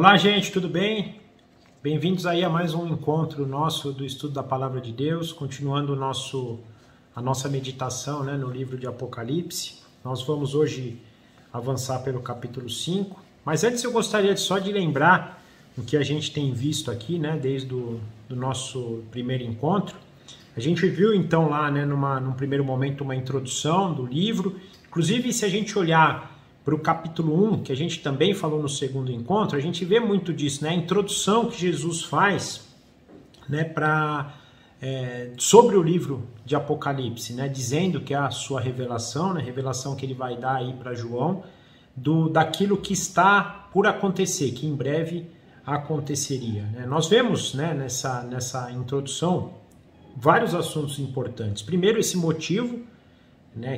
Olá, gente, tudo bem? Bem-vindos aí a mais um encontro nosso do estudo da Palavra de Deus, continuando a nossa meditação, no livro de Apocalipse. Nós vamos hoje avançar pelo capítulo 5, mas antes eu gostaria só de lembrar o que a gente tem visto aqui, desde o nosso primeiro encontro. A gente viu então lá, num primeiro momento, uma introdução do livro. Inclusive, se a gente olhar para o capítulo 1, que a gente também falou no segundo encontro, a gente vê muito disso, a introdução que Jesus faz sobre o livro de Apocalipse, dizendo que é a sua revelação, revelação que ele vai dar aí para João, daquilo que está por acontecer, que em breve aconteceria. Nós vemos nessa introdução vários assuntos importantes. Primeiro, esse motivo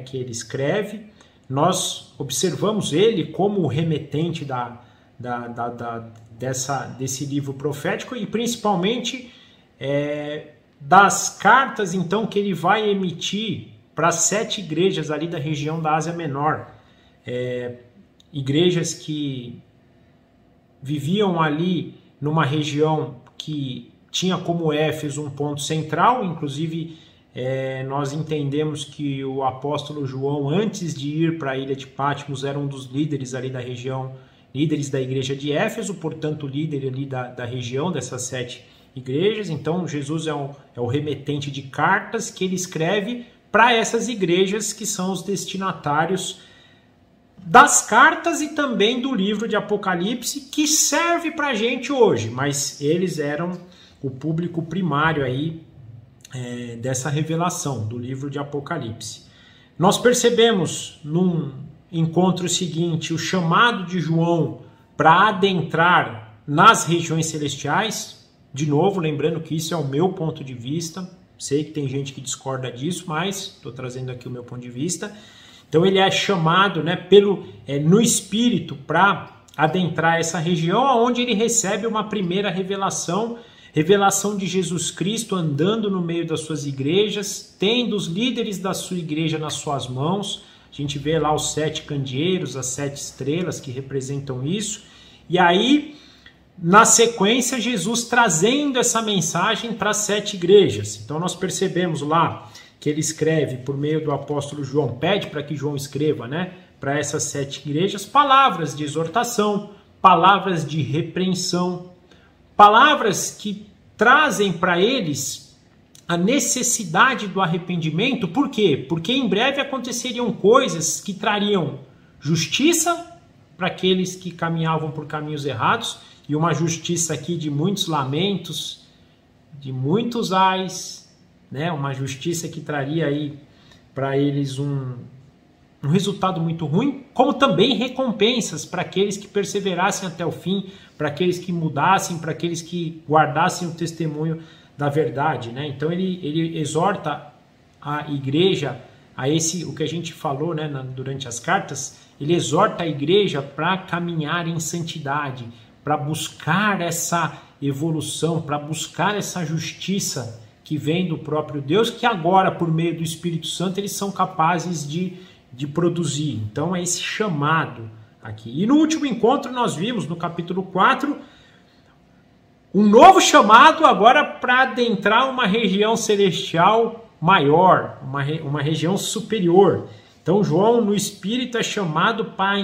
que ele escreve. Nós observamos ele como o remetente desse livro profético e principalmente das cartas então que ele vai emitir para 7 igrejas ali da região da Ásia Menor. Igrejas que viviam ali numa região que tinha como Éfeso um ponto central, inclusive nós entendemos que o apóstolo João, antes de ir para a ilha de Patmos, era um dos líderes ali da região, líderes da igreja de Éfeso, portanto líder ali da região dessas 7 igrejas. Então Jesus é o remetente de cartas que ele escreve para essas igrejas que são os destinatários das cartas e também do livro de Apocalipse, que serve para a gente hoje, mas eles eram o público primário aí dessa revelação do livro de Apocalipse. Nós percebemos num encontro seguinte o chamado de João para adentrar nas regiões celestiais. De novo, lembrando que isso é o meu ponto de vista. Sei que tem gente que discorda disso, mas estou trazendo aqui o meu ponto de vista. Então ele é chamado no Espírito para adentrar essa região, onde ele recebe uma primeira revelação de Jesus Cristo andando no meio das suas igrejas, tendo os líderes da sua igreja nas suas mãos. A gente vê lá os 7 candeeiros, as 7 estrelas que representam isso. E aí, na sequência, Jesus trazendo essa mensagem para as 7 igrejas. Então nós percebemos lá que ele escreve por meio do apóstolo João, pede para que João escreva, para essas 7 igrejas, palavras de exortação, palavras de repreensão, palavras que trazem para eles a necessidade do arrependimento. Por quê? Porque em breve aconteceriam coisas que trariam justiça para aqueles que caminhavam por caminhos errados, e uma justiça aqui de muitos lamentos, de muitos ais, uma justiça que traria aí para eles um resultado muito ruim, como também recompensas para aqueles que perseverassem até o fim, para aqueles que mudassem, para aqueles que guardassem o testemunho da verdade. Então ele exorta a igreja a o que a gente falou durante as cartas. Ele exorta a igreja para caminhar em santidade, para buscar essa evolução, para buscar essa justiça que vem do próprio Deus, que agora, por meio do Espírito Santo, eles são capazes de produzir. Então é esse chamado aqui. E no último encontro nós vimos, no capítulo 4, um novo chamado agora para adentrar uma região celestial maior, uma região superior. Então João, no Espírito, é chamado para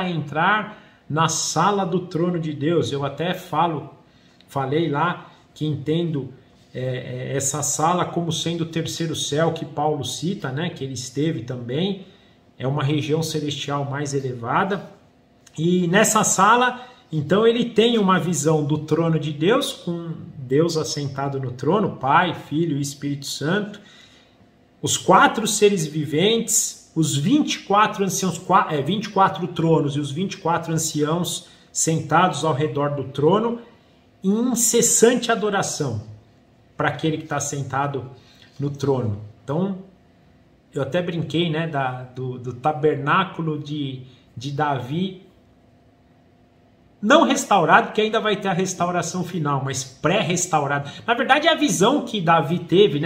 entrar na sala do trono de Deus. Eu até falei lá que entendo essa sala como sendo o terceiro céu que Paulo cita, que ele esteve também. É uma região celestial mais elevada. E nessa sala, então, ele tem uma visão do trono de Deus, com Deus assentado no trono, Pai, Filho e Espírito Santo. Os 4 seres viventes, os 24 anciãos, 24 tronos e os 24 anciãos sentados ao redor do trono, em incessante adoração para aquele que está sentado no trono. Então, eu até brinquei do tabernáculo de Davi, não restaurado, porque ainda vai ter a restauração final, mas pré-restaurado. Na verdade, é a visão que Davi teve.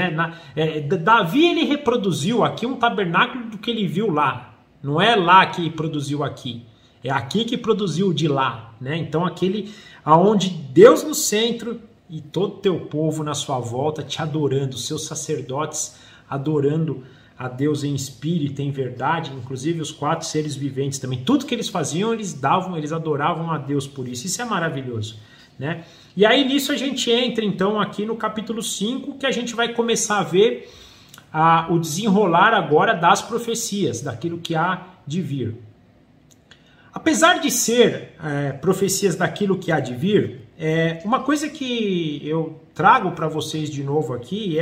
Davi ele reproduziu aqui um tabernáculo do que ele viu lá. Não é lá que produziu aqui. É aqui que produziu de lá. né? Então aquele aonde Deus no centro e todo teu povo na sua volta te adorando, seus sacerdotes adorando a Deus em espírito, em verdade, inclusive os 4 seres viventes também. Tudo que eles faziam, eles adoravam a Deus por isso. Isso é maravilhoso, né? E aí nisso a gente entra então aqui no capítulo 5, que a gente vai começar a ver o desenrolar agora das profecias, daquilo que há de vir. Apesar de ser profecias daquilo que há de vir, uma coisa que eu trago para vocês de novo aqui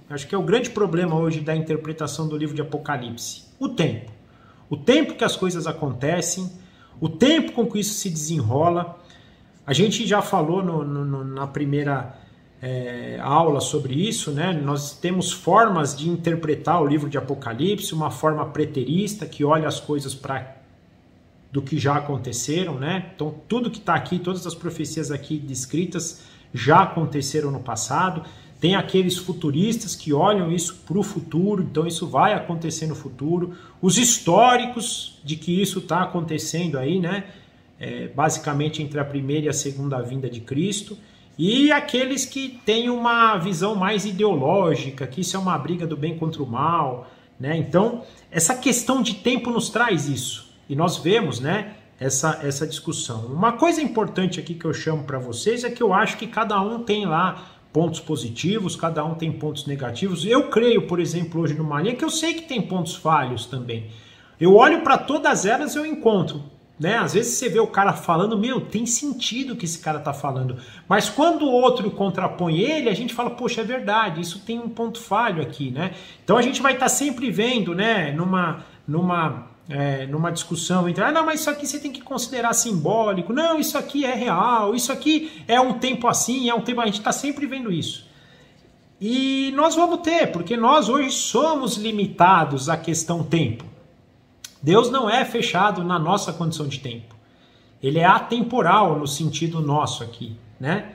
acho que é o grande problema hoje da interpretação do livro de Apocalipse, o tempo. O tempo que as coisas acontecem, o tempo com que isso se desenrola. A gente já falou na primeira aula sobre isso, né? Nós temos formas de interpretar o livro de Apocalipse, uma forma preterista que olha as coisas do que já aconteceram, né? Então tudo que está aqui, todas as profecias aqui descritas já aconteceram no passado. Tem aqueles futuristas que olham isso para o futuro, então isso vai acontecer no futuro. Os históricos de que isso está acontecendo aí, né? Basicamente entre a primeira e a segunda vinda de Cristo. E aqueles que têm uma visão mais ideológica, que isso é uma briga do bem contra o mal, né? Então, essa questão de tempo nos traz isso. E nós vemos, né, essa discussão. Uma coisa importante aqui que eu chamo para vocês é que eu acho que cada um tem lá pontos positivos, cada um tem pontos negativos. Eu creio, por exemplo, hoje numa linha que eu sei que tem pontos falhos também. Eu olho para todas elas e eu encontro, né? Às vezes você vê o cara falando, tem sentido o que esse cara está falando. Mas quando o outro contrapõe ele, a gente fala, poxa, é verdade, isso tem um ponto falho aqui, né? Então a gente vai estar sempre vendo, né, numa discussão entre, não, mas isso aqui você tem que considerar simbólico, não, isso aqui é real, isso aqui é um tempo assim, a gente está sempre vendo isso. E nós vamos ter, porque nós hoje somos limitados à questão tempo. Deus não é fechado na nossa condição de tempo. Ele é atemporal no sentido nosso aqui, né?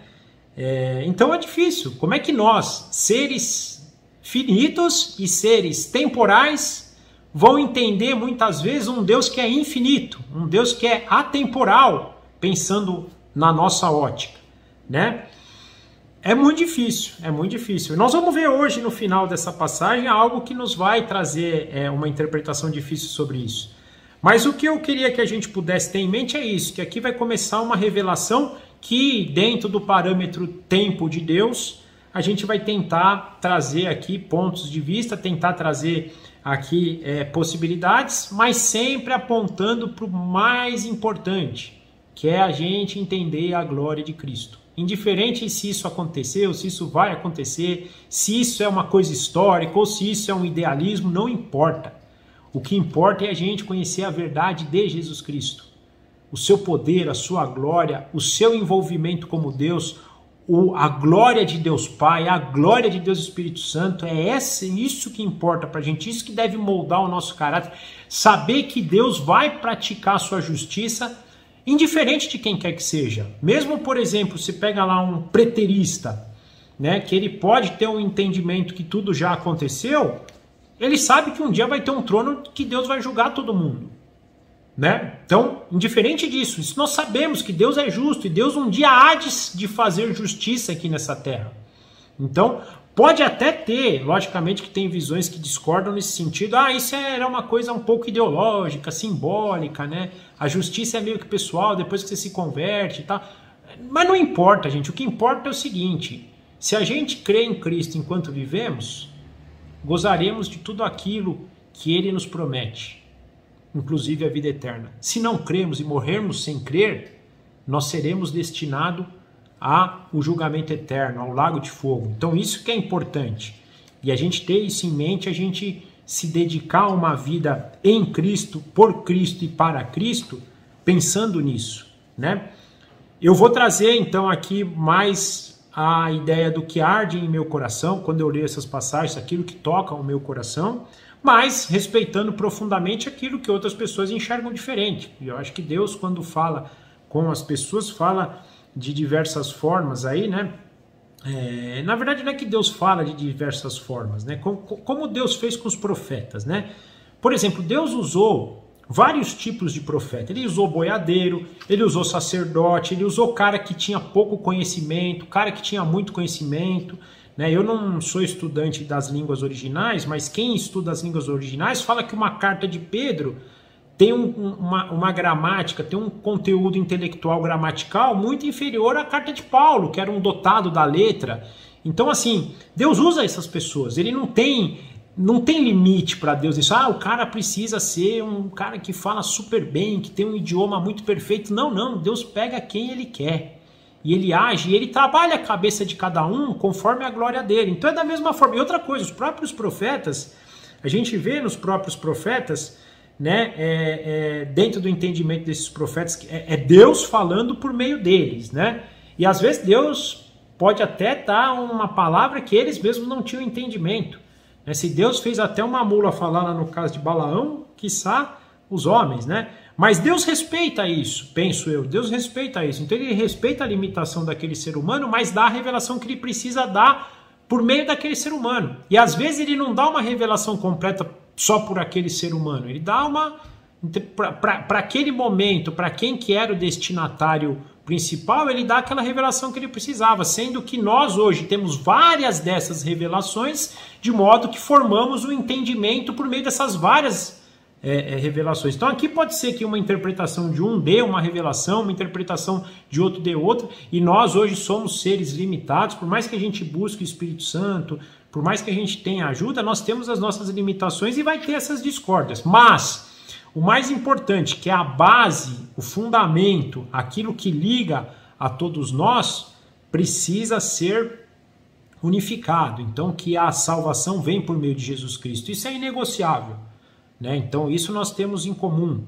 Então é difícil. Como é que nós, seres finitos e seres temporais, vão entender muitas vezes um Deus que é infinito, um Deus que é atemporal, pensando na nossa ótica, né? É muito difícil, é muito difícil. Nós vamos ver hoje, no final dessa passagem, algo que nos vai trazer uma interpretação difícil sobre isso. Mas o que eu queria que a gente pudesse ter em mente é isso, que aqui vai começar uma revelação que, dentro do parâmetro tempo de Deus, a gente vai tentar trazer aqui pontos de vista, tentar trazer aqui possibilidades, mas sempre apontando para o mais importante, que é a gente entender a glória de Cristo. Indiferente se isso aconteceu, se isso vai acontecer, se isso é uma coisa histórica ou se isso é um idealismo, não importa. O que importa é a gente conhecer a verdade de Jesus Cristo. O seu poder, a sua glória, o seu envolvimento como Deus, a glória de Deus Pai, a glória de Deus Espírito Santo, isso que importa para a gente, isso que deve moldar o nosso caráter. Saber que Deus vai praticar a sua justiça, indiferente de quem quer que seja. Mesmo, por exemplo, se pega lá um preterista, né, que ele pode ter um entendimento que tudo já aconteceu, ele sabe que um dia vai ter um trono que Deus vai julgar todo mundo, né? Então, indiferente disso, isso nós sabemos que Deus é justo e Deus um dia há de fazer justiça aqui nessa terra. Então, pode até ter, logicamente que tem visões que discordam nesse sentido, isso era uma coisa um pouco ideológica, simbólica, né? A justiça é meio que pessoal, depois que você se converte e tal. Mas não importa, gente, o que importa é o seguinte, se a gente crê em Cristo enquanto vivemos, gozaremos de tudo aquilo que Ele nos promete, inclusive a vida eterna. Se não cremos e morrermos sem crer, nós seremos destinados ao julgamento eterno, ao lago de fogo. Então isso que é importante. E a gente ter isso em mente, a gente se dedicar a uma vida em Cristo, por Cristo e para Cristo, pensando nisso, né? Eu vou trazer então aqui mais a ideia do que arde em meu coração, quando eu leio essas passagens, aquilo que toca o meu coração, mas respeitando profundamente aquilo que outras pessoas enxergam diferente. E eu acho que Deus, quando fala com as pessoas, fala de diversas formas aí, né? Na verdade não é que Deus fala de diversas formas, né? Como Deus fez com os profetas, né? Por exemplo, Deus usou vários tipos de profeta. Ele usou boiadeiro, ele usou sacerdote, ele usou cara que tinha pouco conhecimento, cara que tinha muito conhecimento, né? Eu não sou estudante das línguas originais, mas quem estuda as línguas originais fala que uma carta de Pedro tem uma gramática, tem um conteúdo intelectual gramatical muito inferior à carta de Paulo, que era um dotado da letra. Então, assim, Deus usa essas pessoas, ele não tem limite para Deus. Isso, o cara precisa ser um cara que fala super bem, que tem um idioma muito perfeito. Não, Deus pega quem ele quer. E ele age, e ele trabalha a cabeça de cada um conforme a glória dele. Então é da mesma forma. E outra coisa, os próprios profetas, a gente vê nos próprios profetas, né, dentro do entendimento desses profetas, que é Deus falando por meio deles, né? E às vezes Deus pode até dar uma palavra que eles mesmos não tinham entendimento. Se Deus fez até uma mula falar lá no caso de Balaão, quiçá os homens, né? Mas Deus respeita isso, penso eu. Deus respeita isso. Então ele respeita a limitação daquele ser humano, mas dá a revelação que ele precisa dar por meio daquele ser humano. E às vezes ele não dá uma revelação completa só por aquele ser humano. Ele dá uma... Para aquele momento, para quem que era o destinatário principal, ele dá aquela revelação que ele precisava, sendo que nós hoje temos várias dessas revelações, de modo que formamos o entendimento por meio dessas várias revelações. Então aqui pode ser que uma interpretação de um dê uma revelação, uma interpretação de outro dê outra, e nós hoje somos seres limitados, por mais que a gente busque o Espírito Santo, por mais que a gente tenha ajuda, nós temos as nossas limitações e vai ter essas discórdias. Mas o mais importante, que é a base, o fundamento, aquilo que liga a todos nós, precisa ser unificado. Então, que a salvação vem por meio de Jesus Cristo. Isso é inegociável, né? Então, isso nós temos em comum.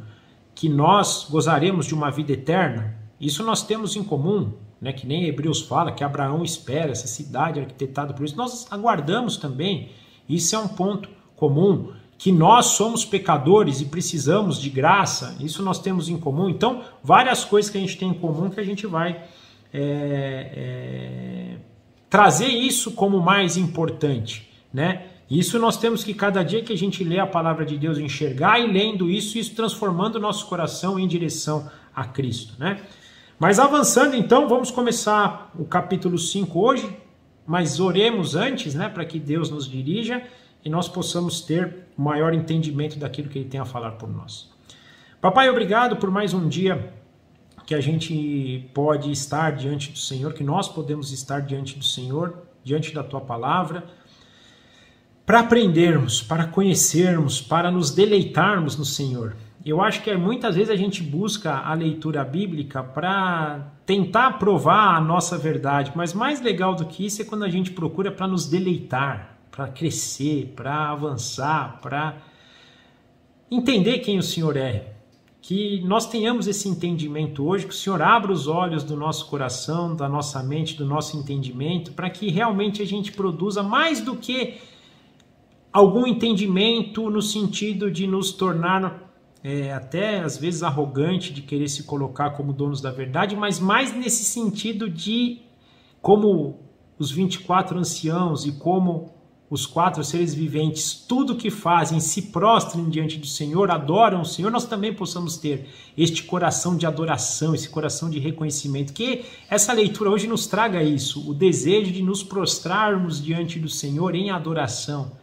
Que nós gozaremos de uma vida eterna, isso nós temos em comum, né? Que nem Hebreus fala, que Abraão espera essa cidade arquitetada por isso. Nós aguardamos também. Isso é um ponto comum. Que nós somos pecadores e precisamos de graça, isso nós temos em comum. Então, várias coisas que a gente tem em comum que a gente vai trazer isso como mais importante, né? Isso nós temos que, cada dia que a gente lê a palavra de Deus, enxergar, e lendo isso transformando o nosso coração em direção a Cristo, né? Mas avançando então, vamos começar o capítulo 5 hoje, mas oremos antes, né, para que Deus nos dirija e nós possamos ter o maior entendimento daquilo que Ele tem a falar por nós. Papai, obrigado por mais um dia que a gente pode estar diante do Senhor, que nós podemos estar diante do Senhor, diante da Tua Palavra, para aprendermos, para conhecermos, para nos deleitarmos no Senhor. Eu acho que muitas vezes a gente busca a leitura bíblica para tentar provar a nossa verdade, mas mais legal do que isso é quando a gente procura para nos deleitar, para crescer, para avançar, para entender quem o Senhor é. Que nós tenhamos esse entendimento hoje, que o Senhor abra os olhos do nosso coração, da nossa mente, do nosso entendimento, para que realmente a gente produza mais do que algum entendimento no sentido de nos tornar até às vezes arrogante, de querer se colocar como donos da verdade, mas mais nesse sentido de como os 24 anciãos e como os 4 seres viventes, tudo que fazem, se prostrem diante do Senhor, adoram o Senhor, nós também possamos ter este coração de adoração, esse coração de reconhecimento, que essa leitura hoje nos traga isso, o desejo de nos prostrarmos diante do Senhor em adoração,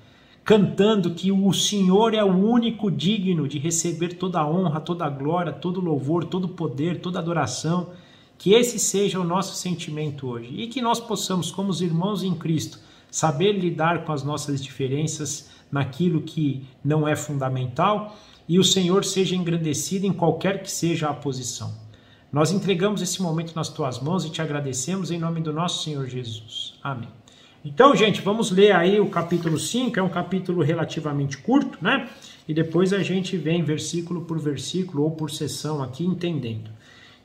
cantando que o Senhor é o único digno de receber toda a honra, toda a glória, todo o louvor, todo o poder, toda a adoração, que esse seja o nosso sentimento hoje, e que nós possamos, como os irmãos em Cristo, saber lidar com as nossas diferenças naquilo que não é fundamental e o Senhor seja engrandecido em qualquer que seja a posição. Nós entregamos esse momento nas tuas mãos e te agradecemos em nome do nosso Senhor Jesus. Amém. Então, gente, vamos ler aí o capítulo 5, é um capítulo relativamente curto, né? E depois a gente vem versículo por versículo ou por sessão aqui entendendo.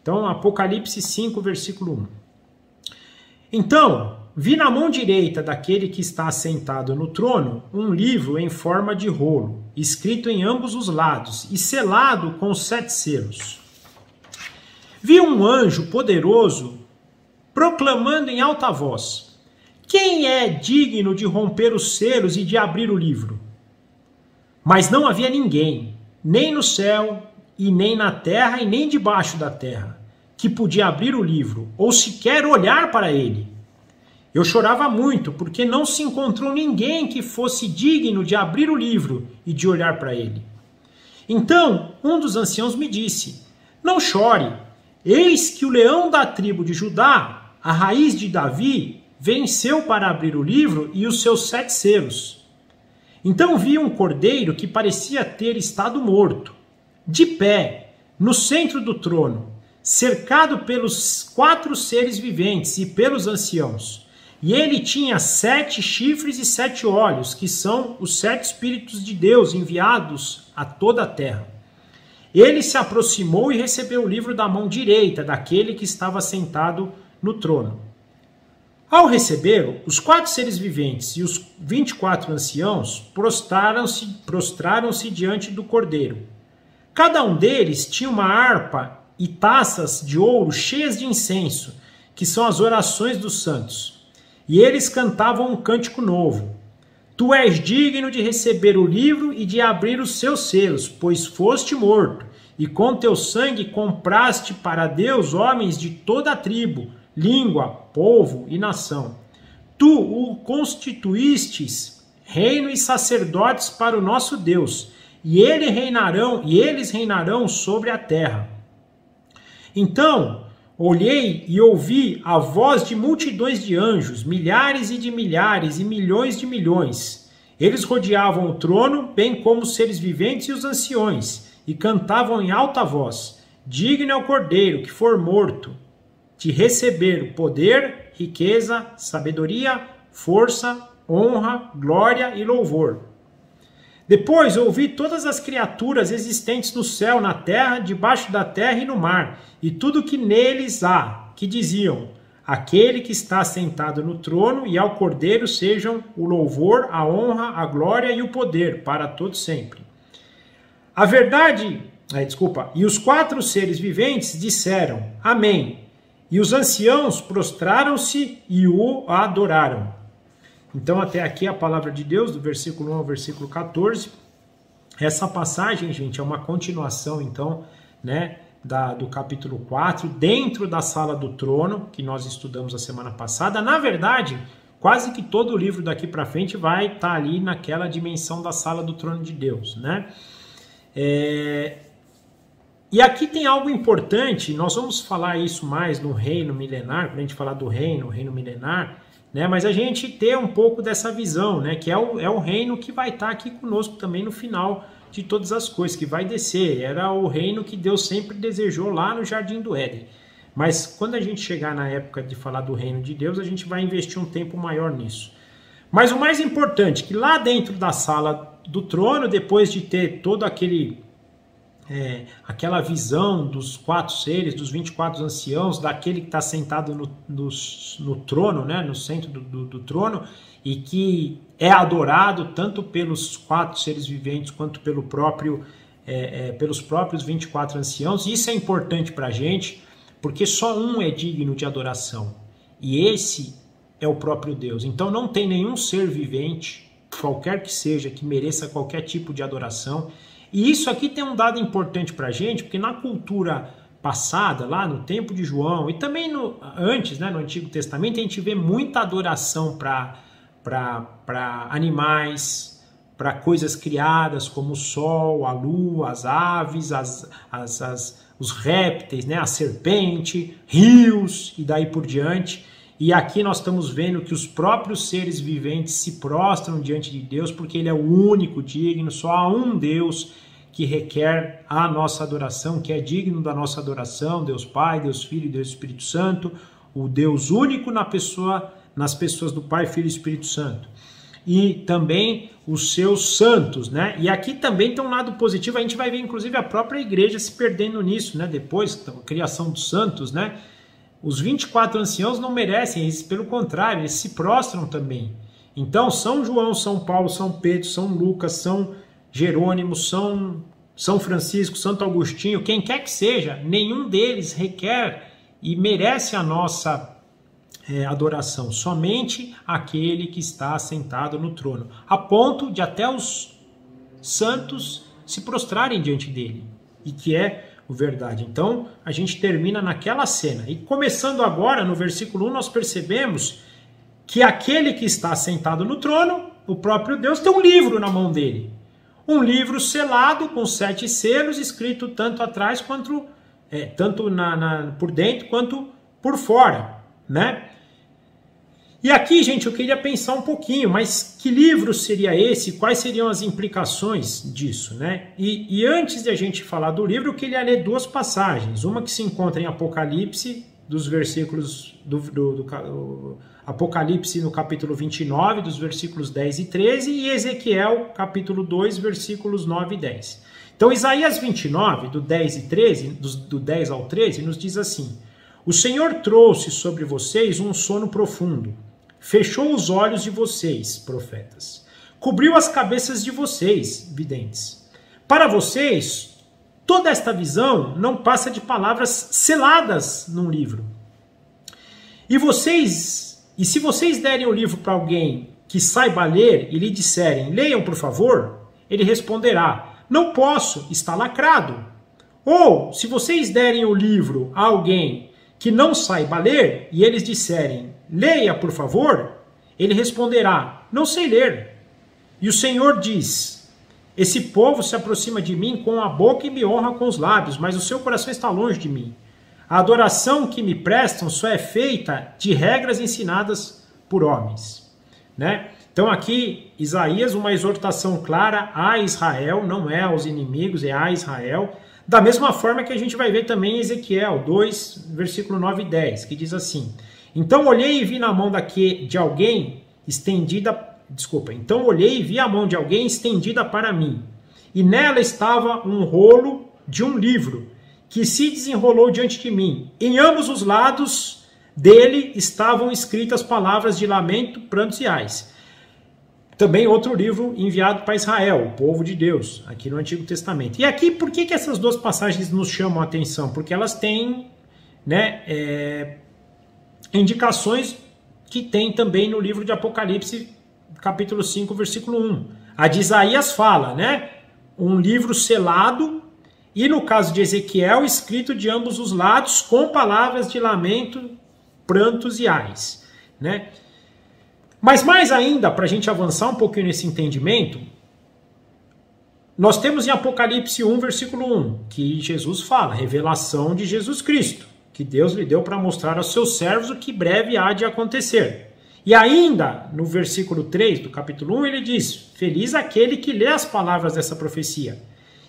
Então, Apocalipse 5, versículo 1. Então, vi na mão direita daquele que está assentado no trono um livro em forma de rolo, escrito em ambos os lados e selado com 7 selos. Vi um anjo poderoso proclamando em alta voz: quem é digno de romper os selos e de abrir o livro? Mas não havia ninguém, nem no céu, e nem na terra, e nem debaixo da terra, que podia abrir o livro, ou sequer olhar para ele. Eu chorava muito, porque não se encontrou ninguém que fosse digno de abrir o livro e de olhar para ele. Então um dos anciãos me disse: não chore, eis que o leão da tribo de Judá, a raiz de Davi, venceu para abrir o livro e os seus 7 selos. Então vi um cordeiro que parecia ter estado morto, de pé, no centro do trono, cercado pelos 4 seres viventes e pelos anciãos. E ele tinha 7 chifres e 7 olhos, que são os 7 Espíritos de Deus enviados a toda a terra. Ele se aproximou e recebeu o livro da mão direita daquele que estava sentado no trono. Ao recebê-lo, os 4 seres viventes e os 24 anciãos prostraram-se diante do cordeiro. Cada um deles tinha uma harpa e taças de ouro cheias de incenso, que são as orações dos santos. E eles cantavam um cântico novo. Tu és digno de receber o livro e de abrir os seus selos, pois foste morto, e com teu sangue compraste para Deus homens de toda a tribo, língua, povo e nação. Tu o constituístes reino e sacerdotes para o nosso Deus, e eles reinarão sobre a terra. Então olhei e ouvi a voz de multidões de anjos, milhares e de milhares e milhões de milhões. Eles rodeavam o trono, bem como os seres viventes e os anciões, e cantavam em alta voz: digno é o cordeiro que for morto, de receber o poder, riqueza, sabedoria, força, honra, glória e louvor. Depois ouvi todas as criaturas existentes no céu, na terra, debaixo da terra e no mar, e tudo que neles há, que diziam: aquele que está sentado no trono e ao Cordeiro sejam o louvor, a honra, a glória e o poder para todos sempre. E os 4 seres viventes disseram: amém. E os anciãos prostraram-se e o adoraram. Então, até aqui a palavra de Deus, do versículo 1 ao versículo 14. Essa passagem, gente, é uma continuação, então, né, do capítulo 4, dentro da sala do trono, que nós estudamos a semana passada. Na verdade, quase que todo o livro daqui para frente vai estar ali naquela dimensão da sala do trono de Deus, né? E aqui tem algo importante, nós vamos falar isso mais no reino milenar, quando a gente falar do reino milenar, né? Mas a gente ter um pouco dessa visão, né? Que é o reino que vai estar aqui conosco também no final de todas as coisas, que vai descer. Era o reino que Deus sempre desejou lá no Jardim do Éden. Mas quando a gente chegar na época de falar do reino de Deus, a gente vai investir um tempo maior nisso. Mas o mais importante, que lá dentro da sala do trono, depois de ter todo aquela visão dos 4 seres, dos 24 anciãos, daquele que está sentado no trono, né, no centro do trono, e que é adorado tanto pelos 4 seres viventes quanto pelos próprios 24 anciãos. E isso é importante para a gente, porque só um é digno de adoração, e esse é o próprio Deus. Então não tem nenhum ser vivente, qualquer que seja, que mereça qualquer tipo de adoração. E isso aqui tem um dado importante para a gente, porque na cultura passada, lá no tempo de João, e também antes, né, no Antigo Testamento, a gente vê muita adoração para animais, para coisas criadas como o sol, a lua, as aves, os répteis, né, a serpente, rios e daí por diante. E aqui nós estamos vendo que os próprios seres viventes se prostram diante de Deus, porque Ele é o único digno, só há um Deus que requer a nossa adoração, que é digno da nossa adoração, Deus Pai, Deus Filho e Deus Espírito Santo, o Deus único nas pessoas do Pai, Filho e Espírito Santo. E também os seus santos, né? E aqui também tem um lado positivo, a gente vai ver inclusive a própria igreja se perdendo nisso, né? Depois da criação dos santos, né? Os 24 anciãos não merecem isso, pelo contrário, eles se prostram também. Então, São João, São Paulo, São Pedro, São Lucas, São Jerônimo, São Francisco, Santo Agostinho, quem quer que seja, nenhum deles requer e merece a nossa adoração, somente aquele que está sentado no trono, a ponto de até os santos se prostrarem diante dele, e que é o verdade. Então, a gente termina naquela cena. E começando agora, no versículo 1, nós percebemos que aquele que está sentado no trono, o próprio Deus, tem um livro na mão dele. Um livro selado com 7 selos, escrito tanto atrás quanto tanto por dentro quanto por fora, né? E aqui, gente, eu queria pensar um pouquinho, mas que livro seria esse? Quais seriam as implicações disso, né? E antes de a gente falar do livro, eu queria ler 2 passagens. Uma que se encontra em Apocalipse, dos versículos Apocalipse no capítulo 29, dos versículos 10 e 13, e Ezequiel, capítulo 2, versículos 9 e 10. Então, Isaías 29, do 10 e 13, do 10 ao 13, nos diz assim: O Senhor trouxe sobre vocês um sono profundo, fechou os olhos de vocês, profetas, cobriu as cabeças de vocês, videntes. Para vocês, toda esta visão não passa de palavras seladas num livro. E se vocês derem o livro para alguém que saiba ler e lhe disserem, leiam por favor, ele responderá, não posso, está lacrado. Ou, se vocês derem o livro a alguém que não saiba ler e eles disserem, leia por favor, ele responderá, não sei ler. E o Senhor diz, esse povo se aproxima de mim com a boca e me honra com os lábios, mas o seu coração está longe de mim. A adoração que me prestam só é feita de regras ensinadas por homens, né? Então aqui, Isaías, uma exortação clara a Israel, não é aos inimigos, é a Israel, da mesma forma que a gente vai ver também em Ezequiel 2, versículo 9 e 10, que diz assim, então olhei e vi a mão de alguém estendida para mim, e nela estava um rolo de um livro, que se desenrolou diante de mim. Em ambos os lados dele estavam escritas palavras de lamento, prantos e ais. Também outro livro enviado para Israel, o povo de Deus, aqui no Antigo Testamento. E aqui, por que essas 2 passagens nos chamam a atenção? Porque elas têm, né, indicações que tem também no livro de Apocalipse, capítulo 5, versículo 1. A de Isaías fala, né, um livro selado, e no caso de Ezequiel, escrito de ambos os lados, com palavras de lamento, prantos e ais, né? Mas mais ainda, para a gente avançar um pouquinho nesse entendimento, nós temos em Apocalipse 1, versículo 1, que Jesus fala, revelação de Jesus Cristo, que Deus lhe deu para mostrar aos seus servos o que breve há de acontecer. E ainda, no versículo 3 do capítulo 1, ele diz, feliz aquele que lê as palavras dessa profecia,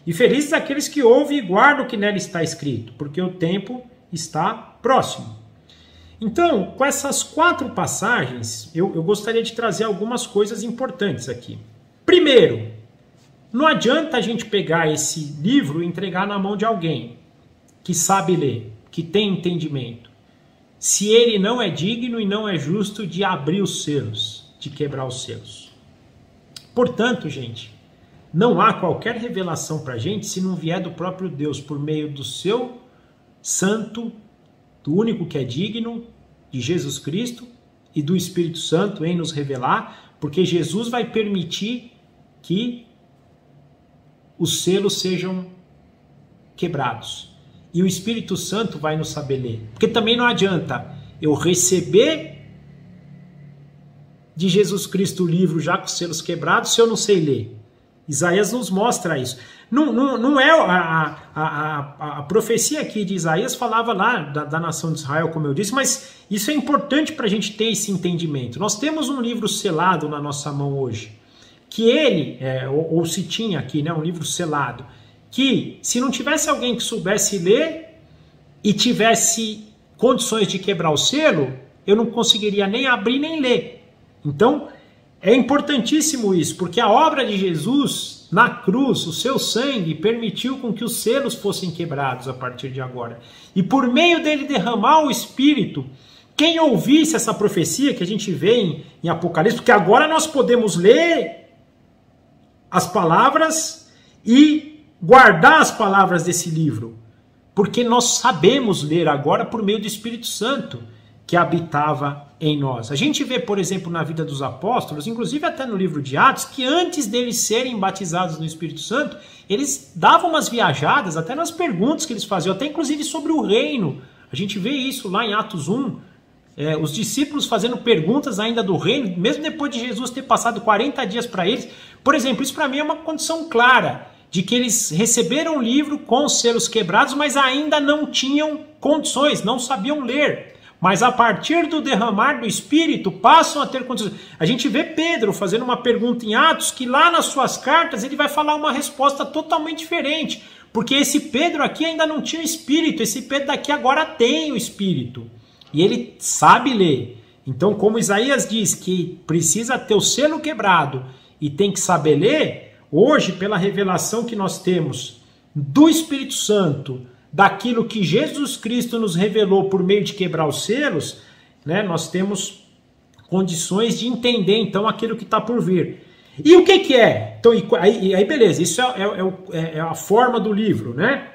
e felizes aqueles que ouvem e guardam o que nela está escrito, porque o tempo está próximo. Então, com essas 4 passagens, eu gostaria de trazer algumas coisas importantes aqui. Primeiro, não adianta a gente pegar esse livro e entregar na mão de alguém que sabe ler, que tem entendimento, se ele não é digno e não é justo de abrir os selos, de quebrar os selos. Portanto, gente, não há qualquer revelação para a gente se não vier do próprio Deus, por meio do seu santo, do único que é digno, de Jesus Cristo e do Espírito Santo em nos revelar, porque Jesus vai permitir que os selos sejam quebrados. E o Espírito Santo vai nos saber ler. Porque também não adianta eu receber de Jesus Cristo o livro já com os selos quebrados se eu não sei ler. Isaías nos mostra isso. Não é a profecia aqui de Isaías falava lá da nação de Israel, como eu disse, mas isso é importante para a gente ter esse entendimento. Nós temos um livro selado na nossa mão hoje, que ele, ou se tinha aqui, né, um livro selado, que se não tivesse alguém que soubesse ler e tivesse condições de quebrar o selo, eu não conseguiria nem abrir nem ler. Então, é importantíssimo isso, porque a obra de Jesus na cruz, o seu sangue, permitiu com que os selos fossem quebrados a partir de agora. E por meio dele derramar o Espírito, quem ouvisse essa profecia que a gente vê em Apocalipse, porque agora nós podemos ler as palavras e guardar as palavras desse livro, porque nós sabemos ler agora por meio do Espírito Santo que habitava em nós. A gente vê, por exemplo, na vida dos apóstolos, inclusive até no livro de Atos, que antes deles serem batizados no Espírito Santo, eles davam umas viajadas, até nas perguntas que eles faziam, até inclusive sobre o reino. A gente vê isso lá em Atos 1, os discípulos fazendo perguntas ainda do reino, mesmo depois de Jesus ter passado 40 dias para eles. Por exemplo, isso para mim é uma condição clara de que eles receberam o livro com os selos quebrados, mas ainda não tinham condições, não sabiam ler. Mas a partir do derramar do Espírito, passam a ter condições. A gente vê Pedro fazendo uma pergunta em Atos, que lá nas suas cartas ele vai falar uma resposta totalmente diferente. Porque esse Pedro aqui ainda não tinha Espírito, esse Pedro daqui agora tem o Espírito. E ele sabe ler. Então, como Isaías diz que precisa ter o selo quebrado e tem que saber ler, hoje, pela revelação que nós temos do Espírito Santo, daquilo que Jesus Cristo nos revelou por meio de quebrar os selos, né, nós temos condições de entender, então, aquilo que está por vir. E o que é? Então, aí beleza, isso é a forma do livro, né?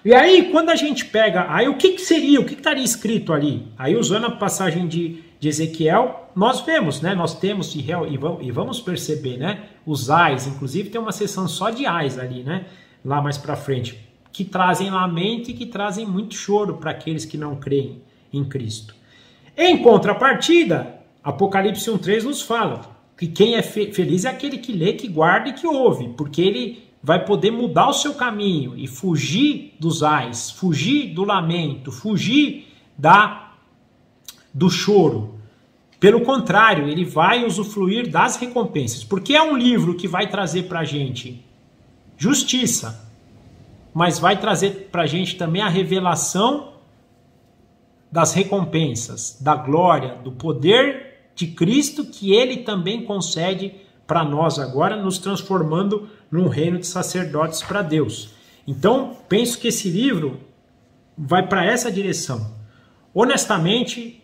E aí, quando a gente pega, aí o que seria, o que estaria escrito ali? Aí, usando a passagem de Ezequiel, nós vemos, né? Nós temos, e vamos perceber, né? Os ais, inclusive tem uma seção só de ais ali, né? Lá mais para frente, que trazem lamento e que trazem muito choro para aqueles que não creem em Cristo. Em contrapartida, Apocalipse 1:3 nos fala que quem é feliz é aquele que lê, que guarda e que ouve, porque ele vai poder mudar o seu caminho e fugir dos ais, fugir do lamento, fugir do choro. Pelo contrário, ele vai usufruir das recompensas, porque é um livro que vai trazer para a gente justiça, mas vai trazer para a gente também a revelação das recompensas, da glória, do poder de Cristo que ele também concede para nós agora, nos transformando num reino de sacerdotes para Deus. Então, penso que esse livro vai para essa direção. Honestamente,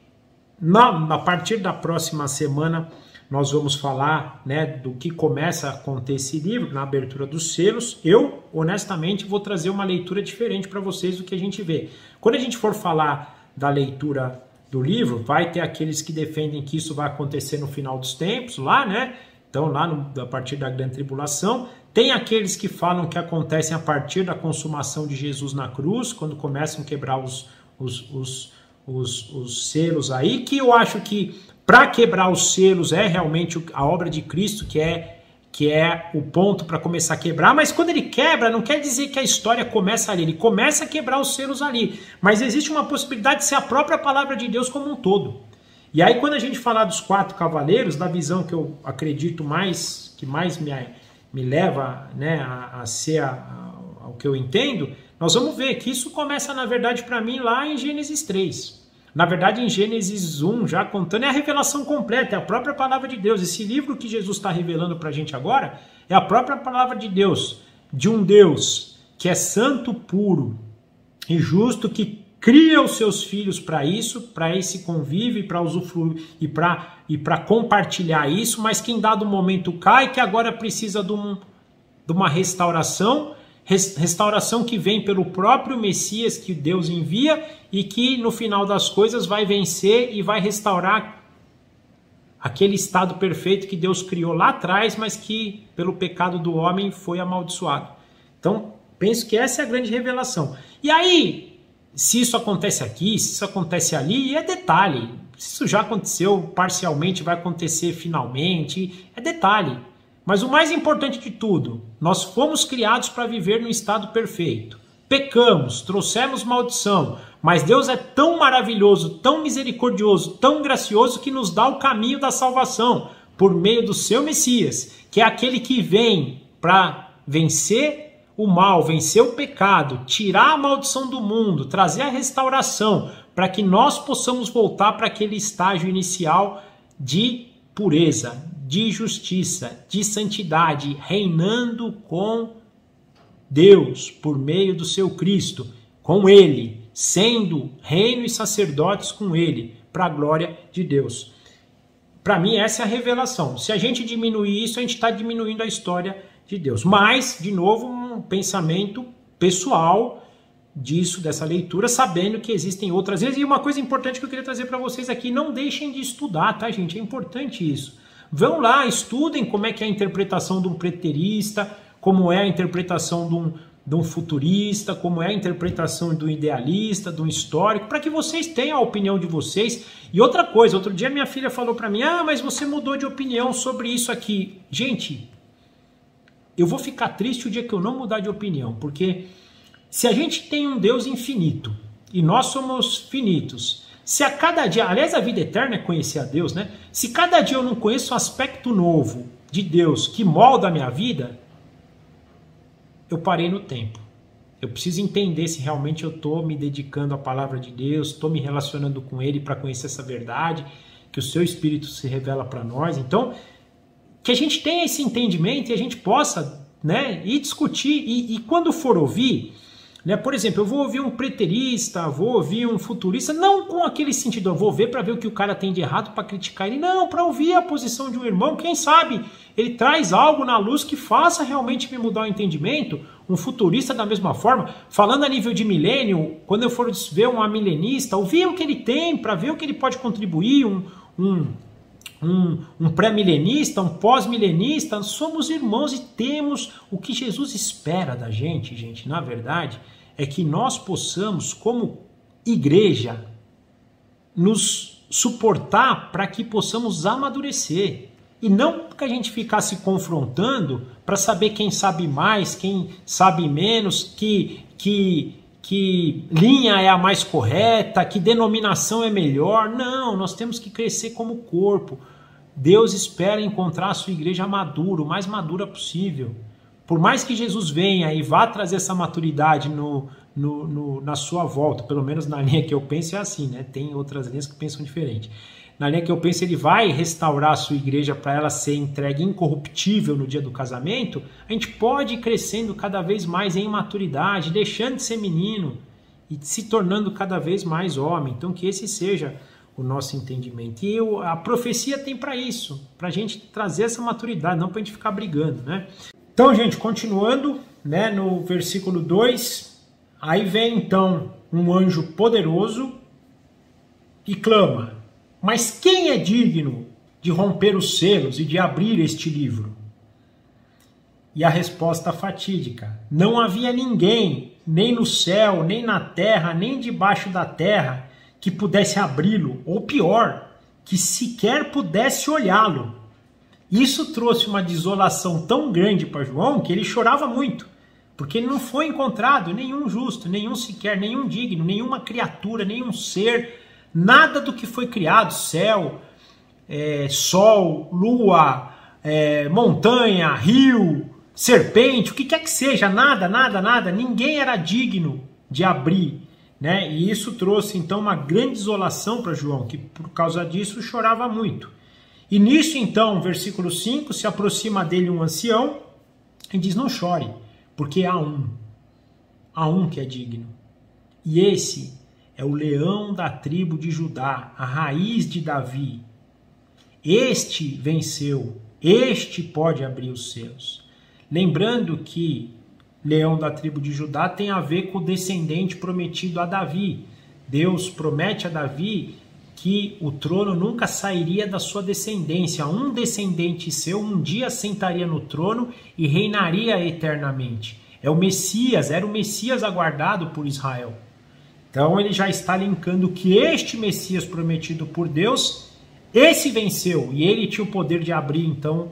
a partir da próxima semana, nós vamos falar, né, do que começa a conter esse livro, na abertura dos selos. Eu, honestamente, vou trazer uma leitura diferente para vocês do que a gente vê. Quando a gente for falar da leitura do livro, vai ter aqueles que defendem que isso vai acontecer no final dos tempos, lá, né? Então, lá a partir da grande tribulação. Tem aqueles que falam que acontecem a partir da consumação de Jesus na cruz, quando começam a quebrar os selos aí, que eu acho que para quebrar os selos é realmente a obra de Cristo que é o ponto para começar a quebrar, mas quando ele quebra, não quer dizer que a história começa ali, ele começa a quebrar os selos ali, mas existe uma possibilidade de ser a própria palavra de Deus como um todo. E aí quando a gente falar dos 4 cavaleiros, da visão que eu acredito mais, que mais me leva, né, a ser ao que eu entendo, nós vamos ver que isso começa, na verdade, para mim, lá em Gênesis 3. Na verdade, em Gênesis 1, já contando, é a revelação completa, é a própria palavra de Deus. Esse livro que Jesus está revelando para a gente agora é a própria palavra de Deus, de um Deus que é santo, puro e justo, que cria os seus filhos para isso, para esse convívio, para usufruir e para compartilhar isso, mas que em dado momento cai, que agora precisa de uma restauração que vem pelo próprio Messias que Deus envia e que no final das coisas vai vencer e vai restaurar aquele estado perfeito que Deus criou lá atrás, mas que pelo pecado do homem foi amaldiçoado. Então, penso que essa é a grande revelação. E aí, se isso acontece aqui, se isso acontece ali, é detalhe. Se isso já aconteceu parcialmente, vai acontecer finalmente, é detalhe. Mas o mais importante de tudo, nós fomos criados para viver no estado perfeito. Pecamos, trouxemos maldição, mas Deus é tão maravilhoso, tão misericordioso, tão gracioso que nos dá o caminho da salvação por meio do seu Messias, que é aquele que vem para vencer o mal, vencer o pecado, tirar a maldição do mundo, trazer a restauração, para que nós possamos voltar para aquele estágio inicial de pureza, de justiça, de santidade, reinando com Deus por meio do seu Cristo, com Ele, sendo reino e sacerdotes com Ele, para a glória de Deus. Para mim, essa é a revelação. Se a gente diminuir isso, a gente está diminuindo a história de Deus. Mas, de novo, um pensamento pessoal, disso, dessa leitura, sabendo que existem outras vezes. E uma coisa importante que eu queria trazer para vocês aqui, não deixem de estudar, tá, gente? É importante isso. Vão lá, estudem como é que é a interpretação de um preterista, como é a interpretação de um futurista, como é a interpretação de um idealista, de um histórico, para que vocês tenham a opinião de vocês. E outra coisa, outro dia minha filha falou para mim, mas você mudou de opinião sobre isso aqui. Gente, eu vou ficar triste o dia que eu não mudar de opinião, porque se a gente tem um Deus infinito e nós somos finitos, se a cada dia, aliás, a vida eterna é conhecer a Deus, né? Se cada dia eu não conheço um aspecto novo de Deus que molda a minha vida, eu parei no tempo. Eu preciso entender se realmente eu estou me dedicando à palavra de Deus, estou me relacionando com Ele para conhecer essa verdade, que o seu Espírito se revela para nós. Então, que a gente tenha esse entendimento e a gente possa, né, ir discutir e quando for ouvir, né, por exemplo, eu vou ouvir um preterista, vou ouvir um futurista, não com aquele sentido, eu vou ver para ver o que o cara tem de errado para criticar ele, não, para ouvir a posição de um irmão, quem sabe ele traz algo na luz que faça realmente me mudar o entendimento. Um futurista da mesma forma, falando a nível de milênio, quando eu for ver um amilenista, ouvir o que ele tem para ver o que ele pode contribuir, um pré-milenista, um pós-milenista, somos irmãos e temos o que Jesus espera da gente, na verdade, é que nós possamos, como igreja, nos suportar para que possamos amadurecer. E não que a gente ficar se confrontando para saber quem sabe mais, quem sabe menos, que linha é a mais correta, que denominação é melhor. Não, nós temos que crescer como corpo. Deus espera encontrar a sua igreja madura, o mais madura possível. Por mais que Jesus venha e vá trazer essa maturidade na sua volta, pelo menos na linha que eu penso é assim, né? Tem outras linhas que pensam diferente. Na linha que eu penso, ele vai restaurar a sua igreja para ela ser entregue incorruptível no dia do casamento. A gente pode ir crescendo cada vez mais em maturidade, deixando de ser menino e se tornando cada vez mais homem. Então que esse seja o nosso entendimento. E a profecia tem para isso, para a gente trazer essa maturidade, não para a gente ficar brigando, né? Então, gente, continuando, né, no versículo 2, aí vem então um anjo poderoso e clama: mas quem é digno de romper os selos e de abrir este livro? E a resposta fatídica: não havia ninguém, nem no céu, nem na terra, nem debaixo da terra, que pudesse abri-lo, ou pior, que sequer pudesse olhá-lo. Isso trouxe uma desolação tão grande para João que ele chorava muito, porque não foi encontrado nenhum justo, nenhum sequer, nenhum digno, nenhuma criatura, nenhum ser, nada do que foi criado, céu, sol, lua, montanha, rio, serpente, o que quer que seja, nada, ninguém era digno de abrir, né? E isso trouxe então uma grande desolação para João, que por causa disso chorava muito. E nisso então, versículo 5, se aproxima dele um ancião e diz: não chore, porque há um que é digno. E esse é o leão da tribo de Judá, a raiz de Davi. Este venceu, este pode abrir os selos. Lembrando que leão da tribo de Judá tem a ver com o descendente prometido a Davi. Deus promete a Davi que o trono nunca sairia da sua descendência. Um descendente seu um dia sentaria no trono e reinaria eternamente. É o Messias, era o Messias aguardado por Israel. Então ele já está linkando que este Messias prometido por Deus, esse venceu, e ele tinha o poder de abrir então,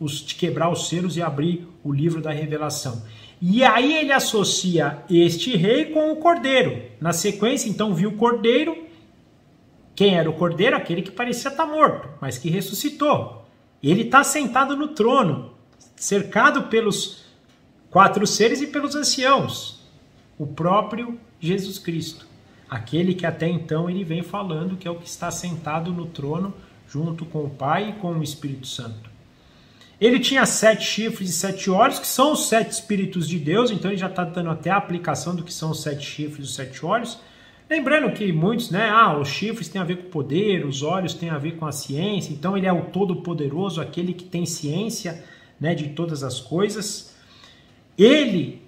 de quebrar os selos e abrir o livro da revelação. E aí ele associa este rei com o cordeiro. Na sequência, então, viu o cordeiro. Quem era o cordeiro? Aquele que parecia estar morto, mas que ressuscitou. Ele está sentado no trono, cercado pelos 4 seres e pelos anciãos. O próprio Jesus Cristo. Aquele que até então ele vem falando que é o que está sentado no trono junto com o Pai e com o Espírito Santo. Ele tinha 7 chifres e 7 olhos, que são os 7 Espíritos de Deus, então ele já está dando até a aplicação do que são os 7 chifres e os 7 olhos. Lembrando que muitos, né, os chifres têm a ver com o poder, os olhos têm a ver com a ciência, então ele é o Todo-Poderoso, aquele que tem ciência, né, de todas as coisas. Ele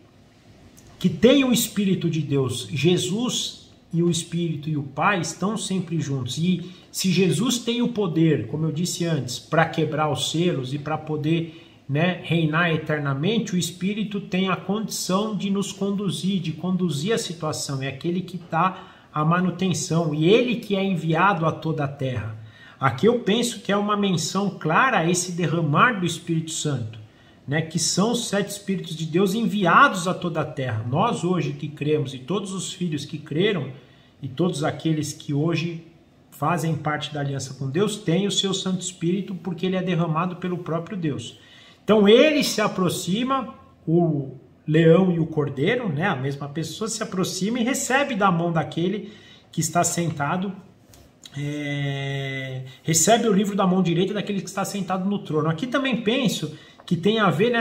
que tem o Espírito de Deus. Jesus e o Espírito e o Pai estão sempre juntos. E se Jesus tem o poder, como eu disse antes, para quebrar os selos e para poder, né, reinar eternamente, o Espírito tem a condição de nos conduzir, de conduzir a situação. É aquele que está a manutenção, e ele que é enviado a toda a terra. Aqui eu penso que é uma menção clara a esse derramar do Espírito Santo, né, que são os 7 Espíritos de Deus enviados a toda a terra. Nós hoje que cremos, e todos os filhos que creram, e todos aqueles que hoje fazem parte da aliança com Deus, têm o seu Santo Espírito, porque ele é derramado pelo próprio Deus. Então ele se aproxima, o leão e o cordeiro, né, a mesma pessoa, se aproxima e recebe da mão daquele que está sentado, recebe o livro da mão direita daquele que está sentado no trono. Aqui também penso que tem a ver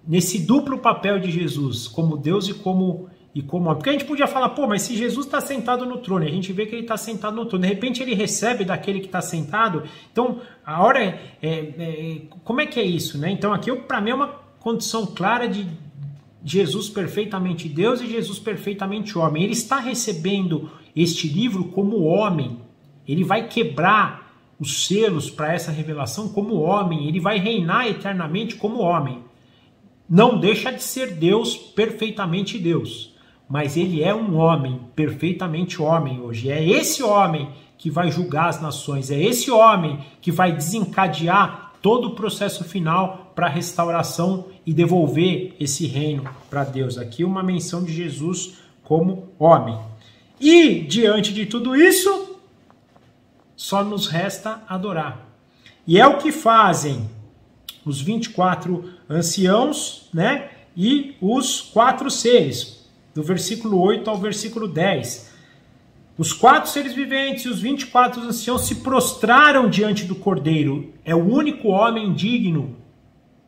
nesse duplo papel de Jesus, como Deus e como homem. Porque a gente podia falar, pô, mas se Jesus está sentado no trono, a gente vê que ele está sentado no trono, de repente ele recebe daquele que está sentado, então a hora como é que é isso, né? Então aqui para mim é uma condição clara de Jesus perfeitamente Deus e Jesus perfeitamente homem. Ele está recebendo este livro como homem, ele vai quebrar os selos para essa revelação como homem, ele vai reinar eternamente como homem. Não deixa de ser Deus, perfeitamente Deus, mas ele é um homem, perfeitamente homem hoje. É esse homem que vai julgar as nações, é esse homem que vai desencadear todo o processo final para a restauração e devolver esse reino para Deus. Aqui uma menção de Jesus como homem. E, diante de tudo isso, só nos resta adorar. E é o que fazem os 24 anciãos, né, e os 4 seres, do versículo 8 ao versículo 10. Os 4 seres viventes e os 24 anciãos se prostraram diante do Cordeiro. É o único homem digno.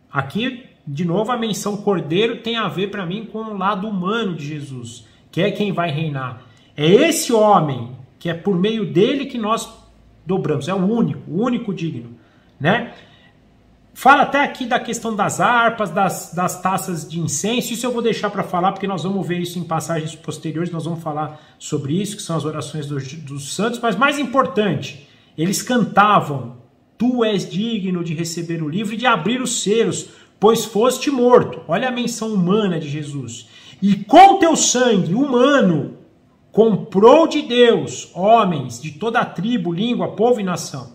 Aqui, de novo, a menção Cordeiro tem a ver para mim com o lado humano de Jesus, que é quem vai reinar. É esse homem, que é por meio dele que nós dobramos. É o único digno, né? Fala até aqui da questão das harpas, das taças de incenso. Isso eu vou deixar para falar, porque nós vamos ver isso em passagens posteriores. Nós vamos falar sobre isso, que são as orações dos santos. Mas mais importante, eles cantavam: Tu és digno de receber o livro e de abrir os selos, pois foste morto. Olha a menção humana de Jesus. E com teu sangue humano comprou de Deus homens de toda a tribo, língua, povo e nação.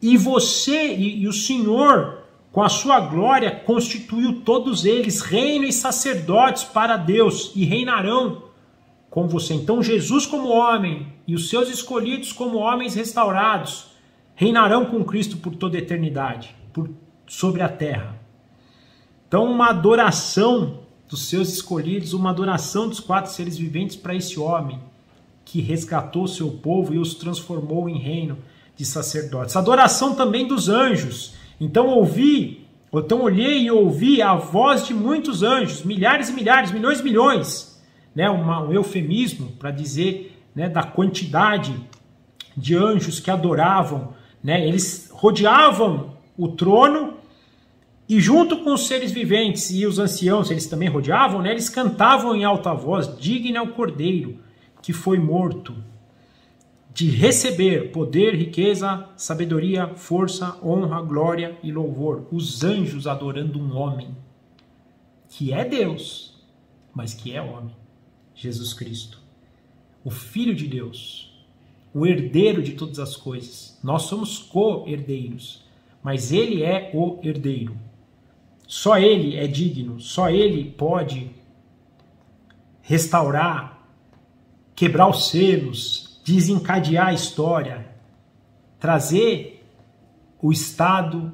E você e o Senhor, com a sua glória, constituiu todos eles reino e sacerdotes para Deus, e reinarão com você. Então Jesus como homem e os seus escolhidos como homens restaurados reinarão com Cristo por toda a eternidade, sobre a terra. Então uma adoração dos seus escolhidos, uma adoração dos 4 seres viventes para esse homem que resgatou seu povo e os transformou em reino de sacerdotes. Adoração também dos anjos. Então olhei e ouvi a voz de muitos anjos, milhares e milhares, milhões e milhões, né? Um eufemismo para dizer, né, da quantidade de anjos que adoravam, né? Eles rodeavam o trono e junto com os seres viventes e os anciãos, eles também rodeavam, né? Eles cantavam em alta voz: digno é o Cordeiro que foi morto de receber poder, riqueza, sabedoria, força, honra, glória e louvor. Os anjos adorando um homem que é Deus, mas que é homem, Jesus Cristo, o Filho de Deus, o herdeiro de todas as coisas. Nós somos co-herdeiros, mas ele é o herdeiro. Só ele é digno, só ele pode restaurar, quebrar os selos, desencadear a história, trazer o estado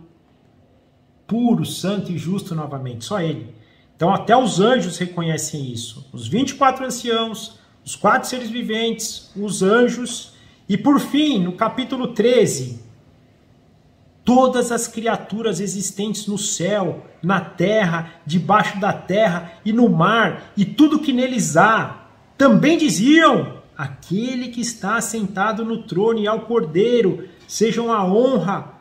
puro, santo e justo novamente. Só ele. Então até os anjos reconhecem isso. Os 24 anciãos, os 4 seres viventes, os anjos. E por fim, no capítulo 13, todas as criaturas existentes no céu, na terra, debaixo da terra e no mar, e tudo que neles há, também diziam: aquele que está sentado no trono e ao Cordeiro, sejam a honra,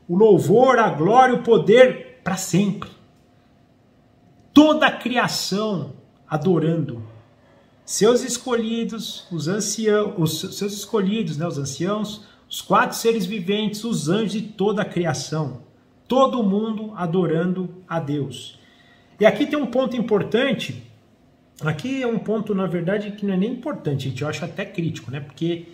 o louvor, a glória, o poder para sempre. Toda a criação adorando. Seus escolhidos, os seus escolhidos, né, os anciãos, os 4 seres viventes, os anjos e toda a criação. Todo mundo adorando a Deus. E aqui tem um ponto importante. Aqui é um ponto, na verdade, que não é nem importante, gente. Eu acho até crítico, né? Porque